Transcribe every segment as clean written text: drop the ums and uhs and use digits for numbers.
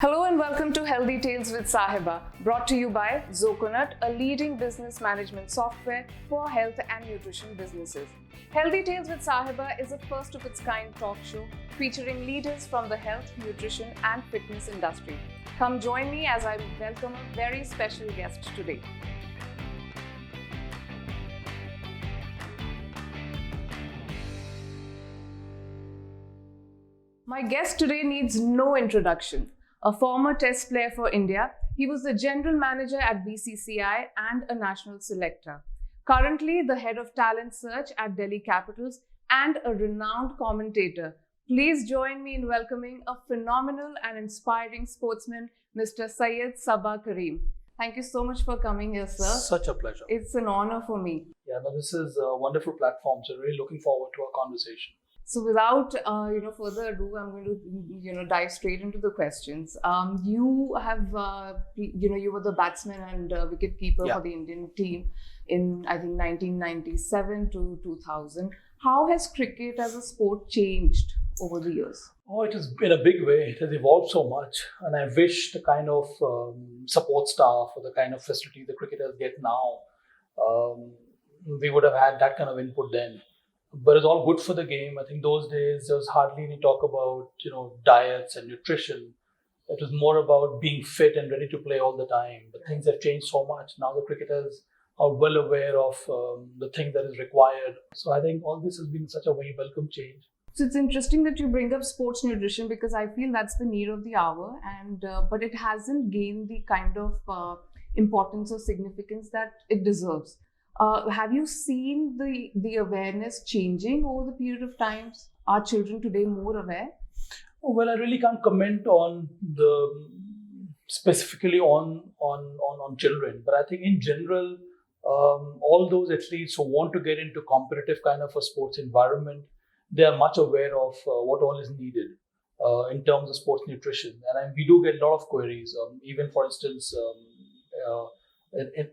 Hello and welcome to Healthy Tales with Sahiba, brought to you by Zoconut, a leading business management software for health and nutrition businesses. Healthy Tales with Sahiba is a first of its kind talk show featuring leaders from the health, nutrition and fitness industry. Come join me as I welcome a very special guest today. My guest today needs no introduction. A former test player for India, he was the general manager at BCCI and a national selector. Currently, the head of talent search at Delhi Capitals and a renowned commentator. Please join me in welcoming a phenomenal and inspiring sportsman, Mr. Syed Saba Karim. Thank you so much for coming here, sir. Such a pleasure. It's an honor for me. Yeah, no, this is a wonderful platform. So really looking forward to our conversation. So without further ado, I'm going to dive straight into the questions. You have you were the batsman and wicketkeeper for the Indian team in I think 1997 to 2000. How has cricket as a sport changed over the years? Oh, it has in a big way. It has evolved so much, and I wish the kind of support staff or the kind of facility the cricketers get now, we would have had that kind of input then. But it's all good for the game. I think those days there was hardly any talk about diets and nutrition. It was more about being fit and ready to play all the time. But things have changed so much. Now the cricketers are well aware of the thing that is required. So I think all this has been such a very welcome change. So it's interesting that you bring up sports nutrition because I feel that's the need of the hour, and but it hasn't gained the kind of importance or significance that it deserves. Have you seen the awareness changing over the period of time? Are children today more aware? Well, I really can't comment on specifically on children, but I think in general, all those athletes who want to get into competitive kind of a sports environment, they are much aware of what all is needed in terms of sports nutrition, and we do get a lot of queries. Even for instance.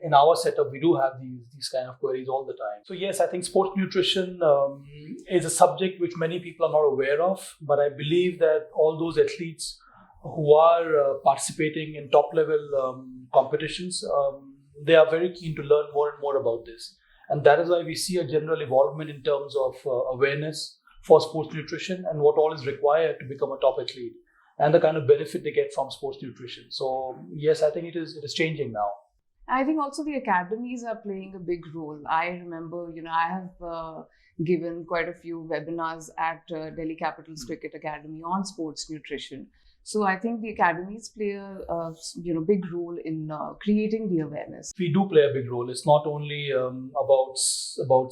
In our setup, we do have these kind of queries all the time. So yes, I think sports nutrition is a subject which many people are not aware of, but I believe that all those athletes who are participating in top level competitions, they are very keen to learn more and more about this. And that is why we see a general involvement in terms of awareness for sports nutrition and what all is required to become a top athlete and the kind of benefit they get from sports nutrition. So yes, I think it is changing now. I think also the academies are playing a big role. I remember, I have given quite a few webinars at Delhi Capitals Cricket Academy on sports nutrition. So I think the academies play a big role in creating the awareness. We do play a big role. It's not only about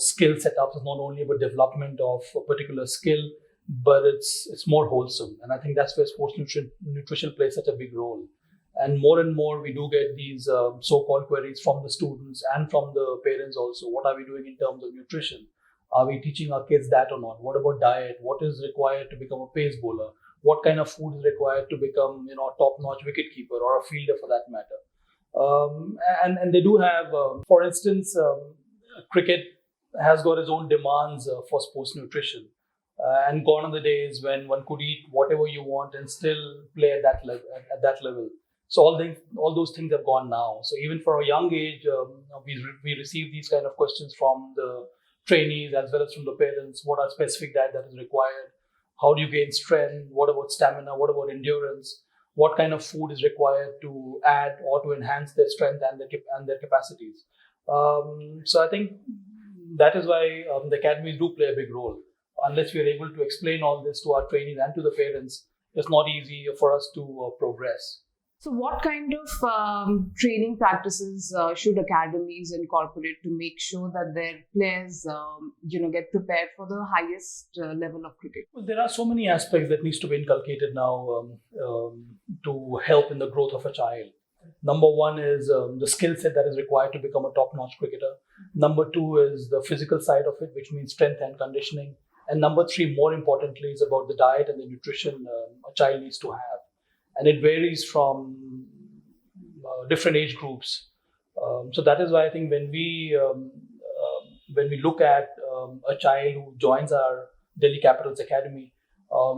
skill setups. It's not only about development of a particular skill, but it's more wholesome. And I think that's where sports nutrition plays such a big role. And more we do get these so-called queries from the students and from the parents also. What are we doing in terms of nutrition? Are we teaching our kids that or not? What about diet? What is required to become a pace bowler? What kind of food is required to become a top-notch wicketkeeper or a fielder for that matter? And they do have, for instance, cricket has got its own demands for sports nutrition. And gone are the days when one could eat whatever you want and still play at that level. So all those things have gone now. So even for a young age, we receive these kind of questions from the trainees as well as from the parents. What are specific diet that is required? How do you gain strength? What about stamina? What about endurance? What kind of food is required to add or to enhance their strength and their capacities? So I think that is why the academies do play a big role. Unless we are able to explain all this to our trainees and to the parents, it's not easy for us to progress. So what kind of training practices should academies incorporate to make sure that their players get prepared for the highest level of cricket? Well, there are so many aspects that needs to be inculcated now to help in the growth of a child. Number one is the skill set that is required to become a top-notch cricketer. Number two is the physical side of it, which means strength and conditioning. And number three, more importantly, is about the diet and the nutrition a child needs to have. And it varies from different age groups. So that is why I think when we look at a child who joins our Delhi Capitals Academy,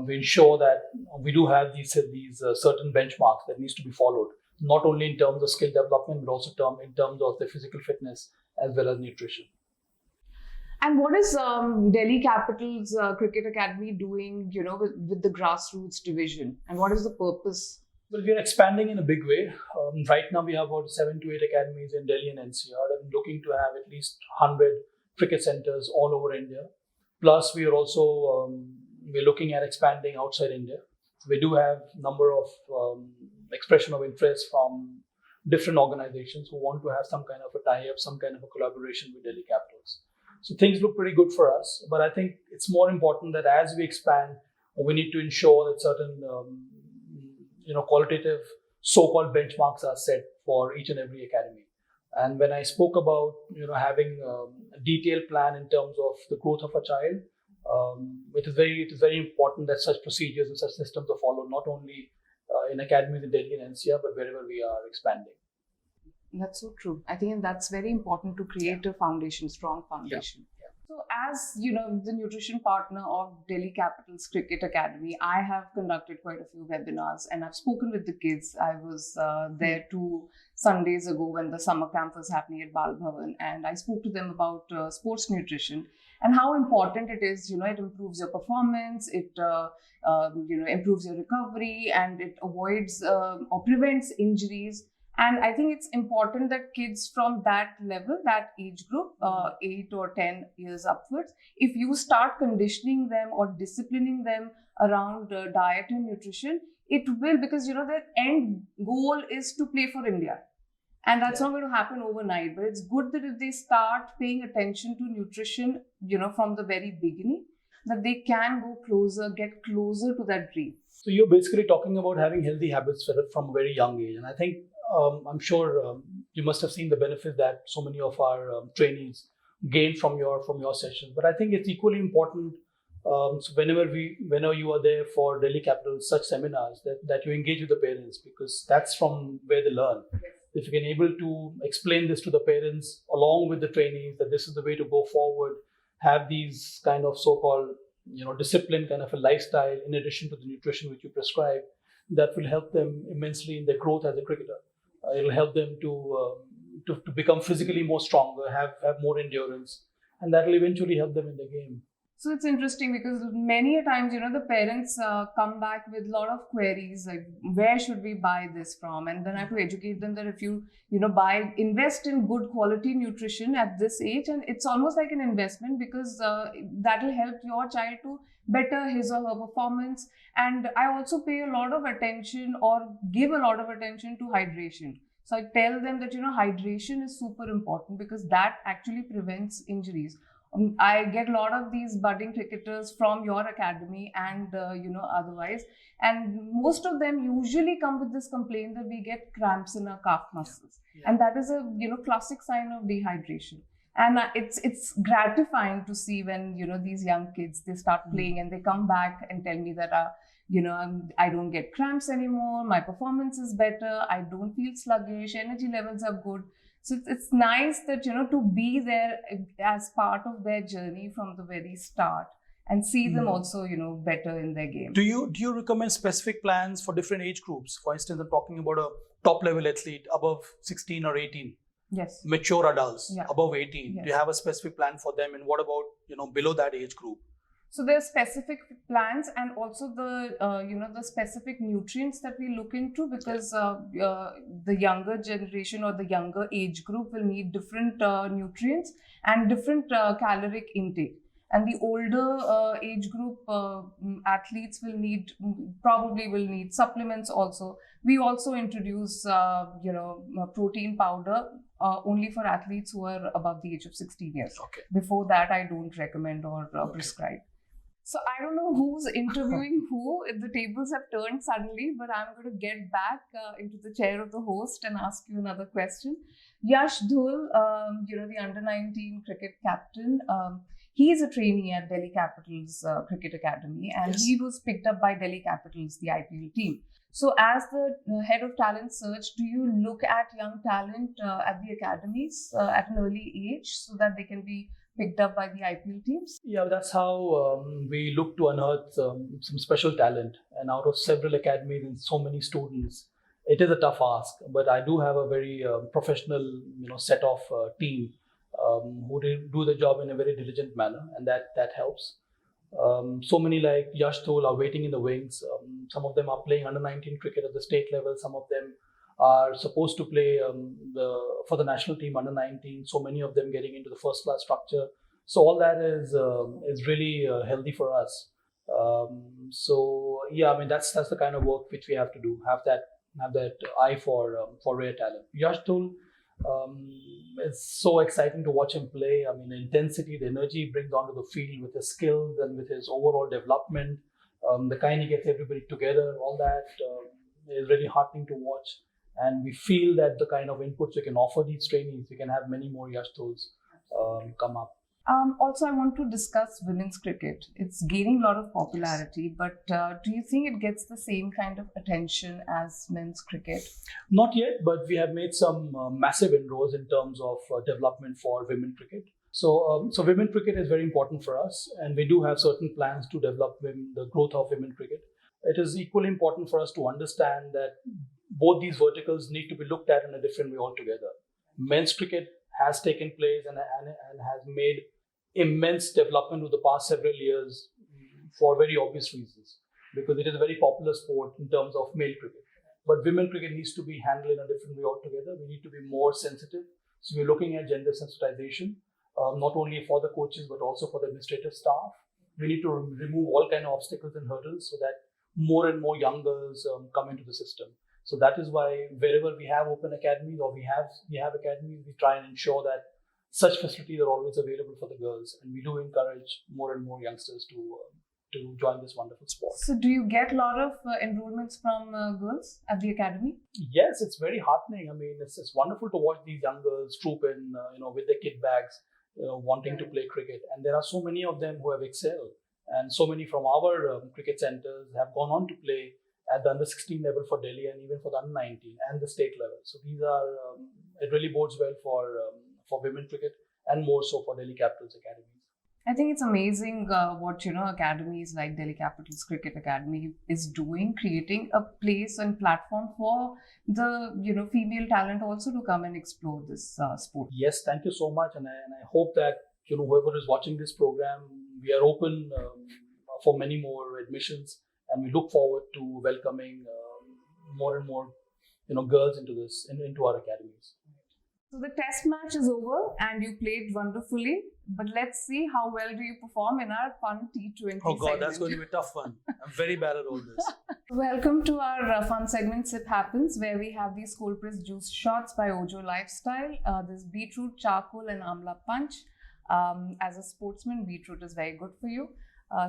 We ensure that we do have these certain benchmarks that needs to be followed, not only in terms of skill development, but also in terms of the physical fitness as well as nutrition. And what is Delhi Capital's Cricket Academy doing, with the grassroots division? And what is the purpose? Well, we are expanding in a big way. Right now, we have about 7 to 8 academies in Delhi and NCR. I'm looking to have at least 100 cricket centers all over India. Plus, we are also we're looking at expanding outside India. We do have a number of expression of interest from different organizations who want to have some kind of a tie-up, some kind of a collaboration with Delhi Capitals. So things look pretty good for us. But I think it's more important that as we expand, we need to ensure that certain qualitative so-called benchmarks are set for each and every academy. And when I spoke about having a detailed plan in terms of the growth of a child, it is very important that such procedures and such systems are followed, not only in academies in Delhi and NCR, but wherever we are expanding. That's so true. I think that's very important to create a foundation, strong foundation. Yeah. So as the nutrition partner of Delhi Capital's Cricket Academy, I have conducted quite a few webinars and I've spoken with the kids. I was there 2 Sundays ago when the summer camp was happening at Bal Bhavan, and I spoke to them about sports nutrition and how important it is. It improves your performance, it improves your recovery, and it avoids or prevents injuries. And I think it's important that kids from that level, that age group, 8 or 10 years upwards, if you start conditioning them or disciplining them around diet and nutrition, it will, because their end goal is to play for India. And that's not going to happen overnight. But it's good that if they start paying attention to nutrition, from the very beginning, that they can get closer to that dream. So you're basically talking about having healthy habits from a very young age. And I think I'm sure you must have seen the benefit that so many of our trainees gain from your sessions. But I think it's equally important. So whenever you are there for Delhi Capital such seminars, that you engage with the parents, because that's from where they learn. Yes. If you can able to explain this to the parents along with the trainees, that this is the way to go forward, have these kind of so-called discipline kind of a lifestyle in addition to the nutrition which you prescribe, that will help them immensely in their growth as a cricketer. It'll help them to become physically more stronger, have more endurance, and that will eventually help them in the game. So it's interesting because many a times, the parents come back with a lot of queries like, where should we buy this from? And then I have to educate them that if you, invest in good quality nutrition at this age, and it's almost like an investment, because that will help your child to better his or her performance. And I also pay a lot of attention or give a lot of attention to hydration. So I tell them that, hydration is super important because that actually prevents injuries. I get a lot of these budding cricketers from your academy and, otherwise. And most of them usually come with this complaint that we get cramps in our calf muscles. Yeah. And that is a, classic sign of dehydration. And it's gratifying to see when, these young kids, they start playing and they come back and tell me that, I don't get cramps anymore. My performance is better. I don't feel sluggish. Energy levels are good. So it's nice that, to be there as part of their journey from the very start and see them also, better in their game. Do you recommend specific plans for different age groups? For instance, I'm talking about a top level athlete above 16 or 18. Yes. Mature adults above 18. Yes. Do you have a specific plan for them? And what about, below that age group? So there's specific plans and also the the specific nutrients that we look into, because the younger generation or the younger age group will need different nutrients and different caloric intake. And the older age group athletes probably will need supplements also. We also introduce protein powder only for athletes who are above the age of 16 years. Okay. Before that, I don't recommend or prescribe. So I don't know who's interviewing who. The tables have turned suddenly, but I'm going to get back into the chair of the host and ask you another question. Yash Dhul, the under-19 cricket captain, he's a trainee at Delhi Capital's Cricket Academy, and yes. He was picked up by Delhi Capitals, the IPL team. So as the head of talent search, do you look at young talent at the academies at an early age so that they can be picked up by the IPL teams? Yeah, that's how we look to unearth some special talent. And out of several academies and so many students, it is a tough ask. But I do have a very professional, set of team who do the job in a very diligent manner, and that helps. So many like Yash Dhul are waiting in the wings. Some of them are playing under 19 cricket at the state level. Some of them are supposed to play for the national team under 19. So many of them getting into the first class structure. So all that is really healthy for us. So yeah, I mean that's the kind of work which we have to do. Have that eye for rare talent. Yash Dhul, it's so exciting to watch him play. I mean, the intensity, the energy he brings onto the field with his skills and with his overall development, the kind he gets everybody together, all that is really heartening to watch. And we feel that the kind of inputs we can offer these trainees, we can have many more Yash Dhuls come up. Also, I want to discuss women's cricket. It's gaining a lot of popularity, but do you think it gets the same kind of attention as men's cricket? Not yet, but we have made some massive inroads in terms of development for women cricket. So women cricket is very important for us, and we do have certain plans to develop the growth of women cricket. It is equally important for us to understand that both these verticals need to be looked at in a different way altogether. Men's cricket has taken place and has made immense development over the past several years for very obvious reasons, because it is a very popular sport in terms of male cricket. But women cricket needs to be handled in a different way altogether. We need to be more sensitive. So we're looking at gender sensitization, not only for the coaches, but also for the administrative staff. We need to remove all kind of obstacles and hurdles so that more and more young girls come into the system. So that is why wherever we have open academies or we have academies, we try and ensure that such facilities are always available for the girls, and we do encourage more and more youngsters to join this wonderful sport. So do you get a lot of enrollments from girls at the academy? Yes, it's very heartening. I mean, it's wonderful to watch these young girls troop in, with their kit bags, wanting to play cricket. And there are so many of them who have excelled, and so many from our cricket centers have gone on to play at the under 16 level for Delhi and even for the under 19 and the state level. So these are it really bodes well for women cricket and more so for Delhi Capitals academies. I think it's amazing what academies like Delhi Capitals Cricket Academy is doing, creating a place and platform for the female talent also to come and explore this sport. Yes, thank you so much, and I hope that whoever is watching this program, we are open for many more admissions, and we look forward to welcoming more and more girls into our academies. So the test match is over and you played wonderfully, but let's see how well do you perform in our fun T20 Oh God, segment. that's going to be a tough one. I'm very bad at all this. Welcome to our fun segment Sip Happens, where we have these cold pressed juice shots by Ojo Lifestyle. This beetroot, charcoal and amla punch. As a sportsman, beetroot is very good for you.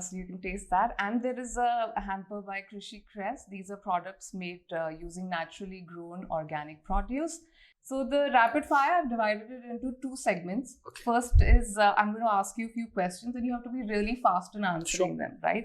So you can taste that. And there is a hamper by Krishi Crest. These are products made using naturally grown organic produce. So the rapid fire, I've divided it into two segments. Okay. First is I'm going to ask you a few questions and you have to be really fast in answering them, right?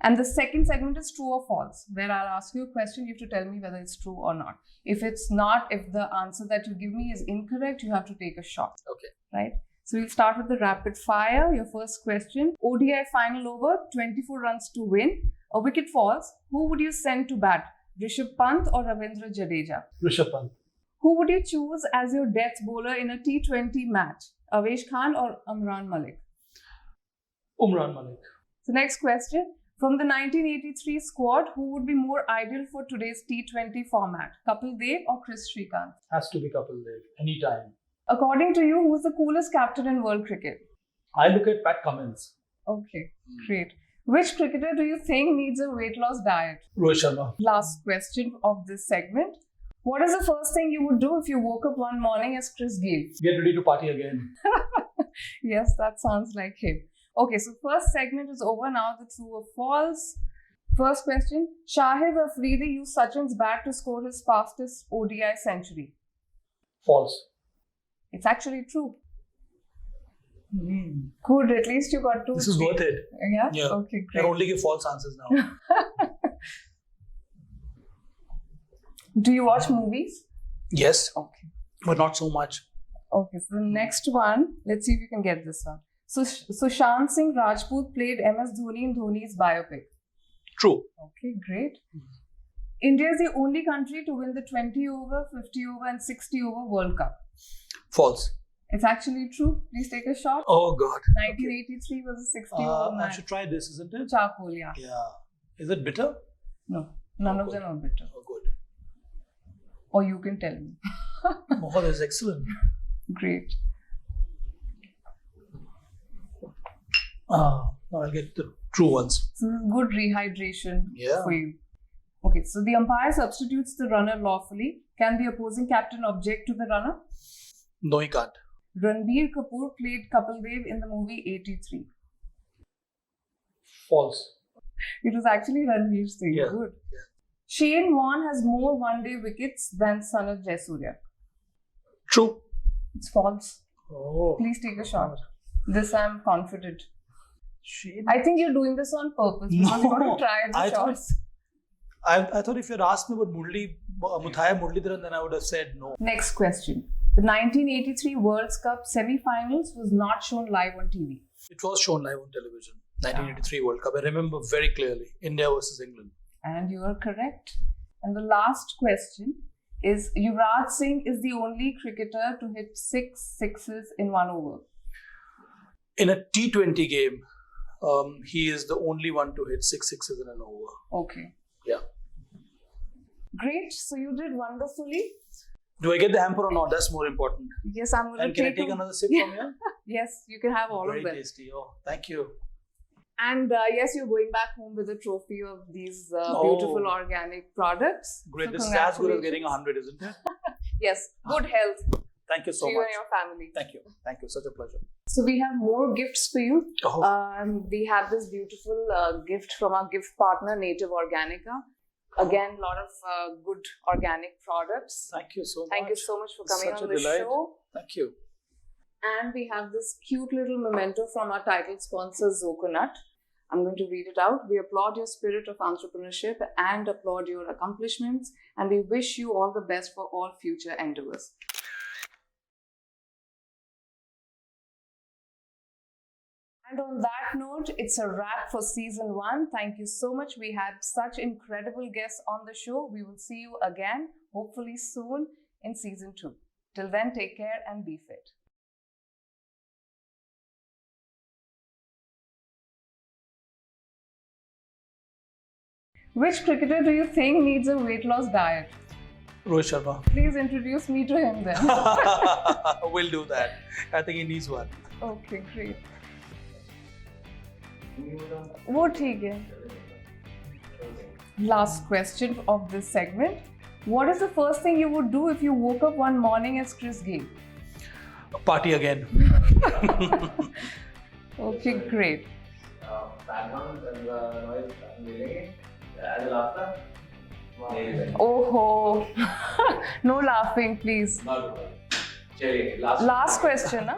And the second segment is true or false, where I'll ask you a question, you have to tell me whether it's true or not. If it's not, if the answer that you give me is incorrect, you have to take a shot. Okay. Right? So we'll start with the rapid fire. Your first question, ODI final over, 24 runs to win. A wicket falls, who would you send to bat? Rishabh Pant or Ravindra Jadeja? Rishabh Pant. Who would you choose as your death bowler in a T20 match? Avesh Khan or Umran Malik? Umran Malik. So next question. From the 1983 squad, who would be more ideal for today's T20 format? Kapil Dev or Chris Srikanth? Has to be Kapil Dev, anytime. According to you, who's the coolest captain in world cricket? I look at Pat Cummins. Okay, great. Which cricketer do you think needs a weight loss diet? Rohit Sharma. Last question of this segment. What is the first thing you would do if you woke up one morning as Chris Gayle? Get ready to party again. Yes, that sounds like him. Okay, so first segment is over. Now the true or false. First question. Shahid Afridi used Sachin's bat to score his fastest ODI century. False. It's actually true. Good, at least you got to... This is worth it. Yeah? Okay, great. I only give false answers now. Do you watch movies? Yes. Okay. But not so much. Okay, so the next one, let's see if you can get this one. Sushant Singh Rajput played MS Dhoni in Dhoni's biopic. True. Okay, great. India is the only country to win the 20 over, 50 over, and 60 over World Cup. False. It's actually true. Please take a shot. Oh God. 1983 was a 60 over I match. should try this, isn't it? Charcoal, yeah. Yeah. Is it bitter? No, none of good. them are bitter. Oh, good. Or you can tell me. Oh, that's excellent. Great. Now I'll get the true ones. So this is good rehydration Yeah. for you. Okay, so the umpire substitutes the runner lawfully. Can the opposing captain object to the runner? No, he can't. Ranbir Kapoor played Kapil Dev in the movie 83. False. It was actually Ranveer Singh. Yeah. Good. Yeah. Shane Warne has more one-day wickets than Sanat Jayasuriya. True. It's false. Oh. Please take a shot. This I'm confident. Shane. I think you're doing this on purpose because you want to try the I thought- shots. I thought if you had asked me about Muthaiya Muralidharan, then I would have said no. Next question. The 1983 World Cup semi-finals was not shown live on TV. It was shown live on television. 1983 World Cup. I remember very clearly. India versus England. And you are correct. And the last question is Yuvraj Singh is the only cricketer to hit 6 sixes in 1 over. In a T20 game, he is the only one to hit 6 sixes in an over. Okay. Yeah. Great. So you did wonderfully. Do I get the hamper or not? That's more important. Yes, I'm going And to can I take another sip from here? Yes, you can have all Very of them. tasty. Oh, thank you. And yes, you're going back home with a trophy of these beautiful organic products. Great. So This is as good as congratulations. getting 100, isn't it? Yes, good health Thank you so to you much. and your family. Thank you. Thank you. Such a pleasure. So we have more gifts for you. Oh, We have this beautiful gift from our gift partner, Native Organica. Again, a lot of good organic products. thank you so much. Thank you so much for coming Such on a the delight. show. Thank you. And we have this cute little memento from our title sponsor, Zoconut. I'm going to read it out. We applaud your spirit of entrepreneurship and applaud your accomplishments. And we wish you all the best for all future endeavors. And on that note, it's a wrap for season 1. Thank you so much. We had such incredible guests on the show. We will see you again, hopefully soon, in season 2. Till then, take care and be fit. Which cricketer do you think needs a weight loss diet? Rohit Sharma. Please introduce me to him then. We'll do that. I think he needs one. Okay, great. वो ठीक है. Last question of this segment. What is the first thing you would do if you woke up one morning as Chris Gayle? Party again. Okay, great. Background and the noise leaving as a laughter. Oh, no laughing, please. Not good. Chaliye, Last question, huh?